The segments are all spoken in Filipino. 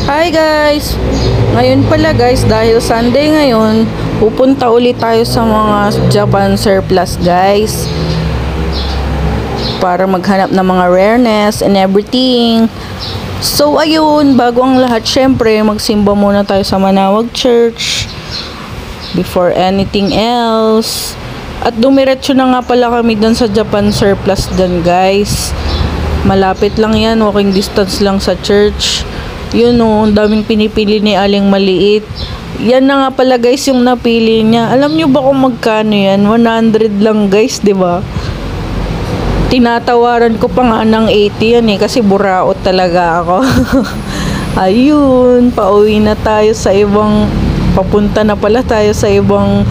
Hi guys! Ngayon pala guys, dahil Sunday ngayon, pupunta ulit tayo sa mga Japan surplus guys. Para maghanap ng mga rareness and everything. So ayun, bago ang lahat, syempre magsimba muna tayo sa Manawag Church before anything else. At dumiretso na nga pala kami dun sa Japan surplus dun guys. Malapit lang yan, walking distance lang sa church. Yun o, ang daming pinipili ni Aling Maliit. Yan na nga pala guys yung napili niya. Alam nyo ba kung magkano yan? 100 lang guys, di ba? Tinatawaran ko pa nga ng 80 yan kasi buraot talaga ako. Ayun, pauwi na tayo sa ibang, papunta na pala tayo sa ibang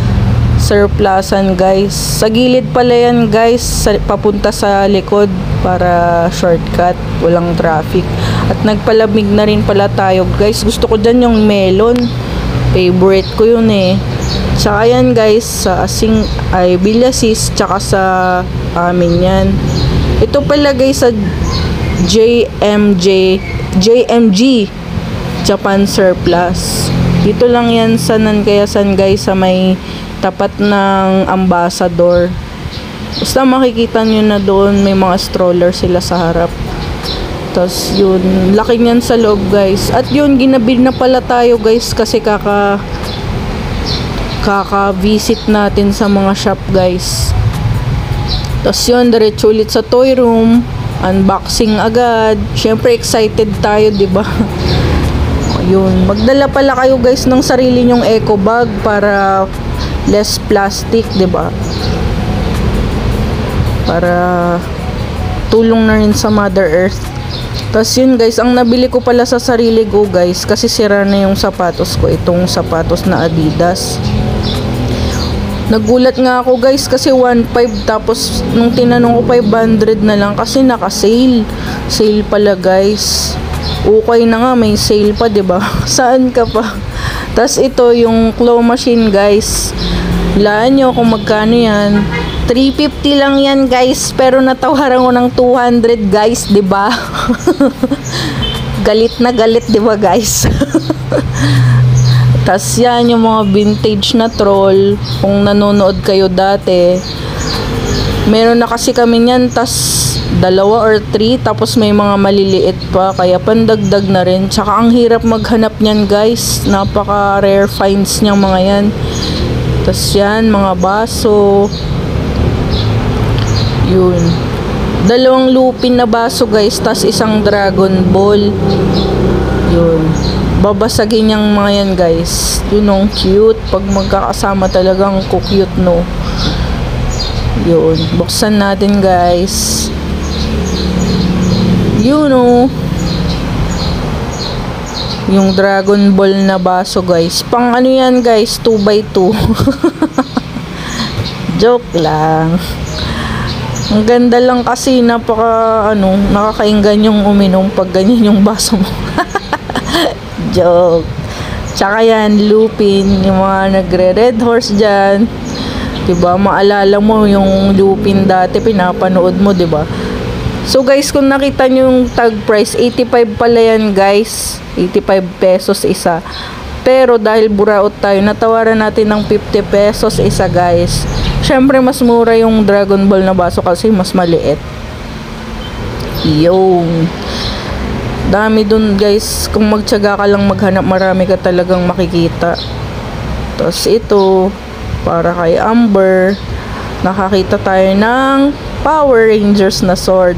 surplusan guys. Sa gilid pala yan guys, papunta sa likod para shortcut, walang traffic. At nagpalamig na rin pala tayo guys. Gusto ko dyan yung melon, favorite ko yun eh. Tsaka yan guys, sa Asing ay Villasis, tsaka sa amin yan. Ito pala guys sa JMG Japan surplus. Dito lang yan sa Nankayasan guys, sa may tapat ng Ambassador. Basta makikita nyo na doon, may mga stroller sila sa harap. Tapos yun, laki niyan sa loob guys. At yun, ginabi na pala tayo guys kasi kaka-visit natin sa mga shop guys. Tapos yun, diretso ulit sa toy room, unboxing agad. Syempre excited tayo, di ba? Yun, magdala pala kayo guys ng sarili nyong eco bag para less plastic, di ba? Para tulong na rin sa Mother Earth. Tapos yun guys, ang nabili ko pala sa sarili ko guys, kasi sira na yung sapatos ko, itong sapatos na Adidas. Nagulat nga ako guys kasi 1.5, tapos nung tinanong ko 500 na lang kasi naka-sale. Sale pala guys. Okay na nga, may sale pa, 'di ba? Saan ka pa? Tapos ito yung claw machine guys. Laan nyo kung magkano yan. 350 lang yan guys, pero natawaran ko ng 200 guys, 'di ba? Galit na galit, 'di ba guys? Tas yan yung mga vintage na troll. Kung nanonood kayo dati, meron na kasi kami niyan, tas 2 or 3, tapos may mga maliliit pa, kaya pandagdag na rin. Tsaka ang hirap maghanap niyan guys, napaka rare finds niyang mga yan. Tas yan, mga baso. Yun, 2 lupin na baso guys, tas isang Dragon Ball. Yun, babasagin yung mga yan guys. Yun ang cute, pag magkakasama talagang cute no. Yun, buksan natin guys. Yun o, yung Dragon Ball na baso guys. Pang ano yan guys, 2x2. Joke lang. Ang ganda lang kasi, nakakainggan yung uminom pag ganyan yung baso mo. Joke. Tsaka yan, Lupin, yung mga nagre-red horse dyan. Diba, maalala mo yung Lupin dati, pinapanood mo, diba? So guys, kung nakita nyo yung tag price, 85 pala yan guys. 85 pesos isa. Pero dahil buraot tayo, natawaran natin ng 50 pesos isa guys. Syempre mas mura yung Dragon Ball na baso kasi mas maliit. Yung dami dun guys. Kung magtiyaga ka lang maghanap, marami ka talagang makikita. Tapos ito, para kay Amber, nakakita tayo ng Power Rangers na sword.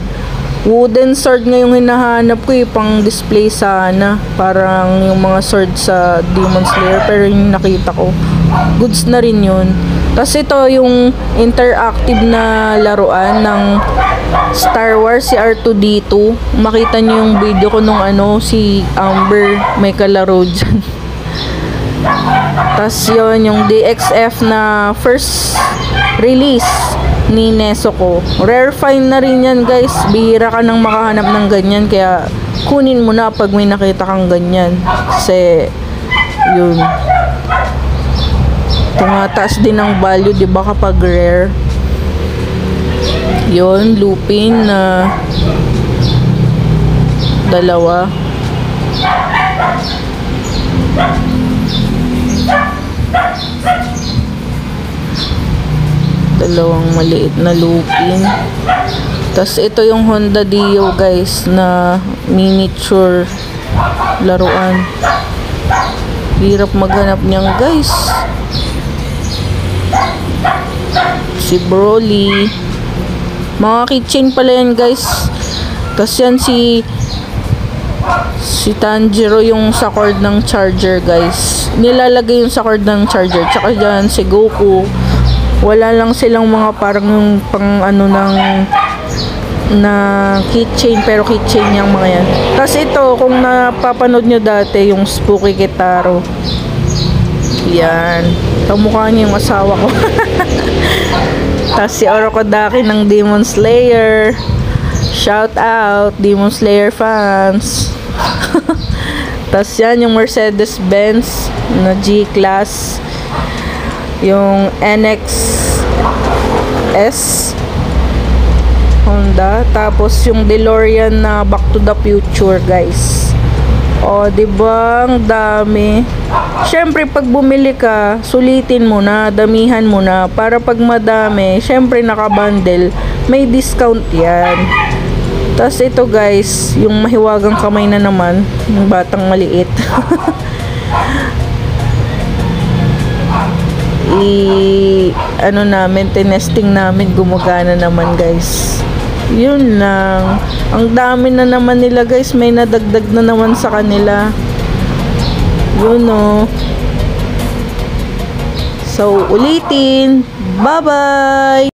Wooden sword nga yung hinahanap ko pang display sana. Parang yung mga sword sa Demon Slayer, pero yung nakita ko, goods na rin yun. Tapos ito yung interactive na laruan ng Star Wars, si R2-D2. Makita nyo yung video ko nung si Amber may kalaro dyan. Tapos yun yung DXF na first release ni Nezuko. Rare find na rin yan guys. Bihira ka nang makahanap ng ganyan, kaya kunin mo na pag may nakita kang ganyan. Kasi yun, tumataas din ang value, di ba, kapag rare. Yun, Lupin na 2. dalawang maliit na lupin. Tas ito yung Honda Dio guys na miniature laruan. Hirap maghanap niyan guys. Si Broly. Mga keychain pala yan guys. Tas yan si Tanjiro yung sa cord ng charger guys. Nilalagay yung sa cord ng charger. Tsaka dyan si Goku. Wala lang silang mga parang yung pang ano na keychain, pero keychain yung mga yan. Tapos ito, kung napapanood nyo dati yung Spooky Kitaro, yan, kamukha niya yung asawa ko. Tapos si Orokodaki ng Demon Slayer, shout out Demon Slayer fans. Tapos yan yung Mercedes Benz na G-Class, yung NX S Honda, tapos yung DeLorean na Back to the Future guys. O diba ang dami. Syempre pag bumili ka, sulitin mo na, damihan mo na, para pag madami, syempre nakabundle, may discount yan. Tapos ito guys, yung mahiwagang kamay na naman, yung batang maliit. Ano namin, tinesting namin, gumagana naman guys. Yun lang. Ang dami na naman nila guys, may nadagdag na naman sa kanila. Yun o. So ulitin, bye bye.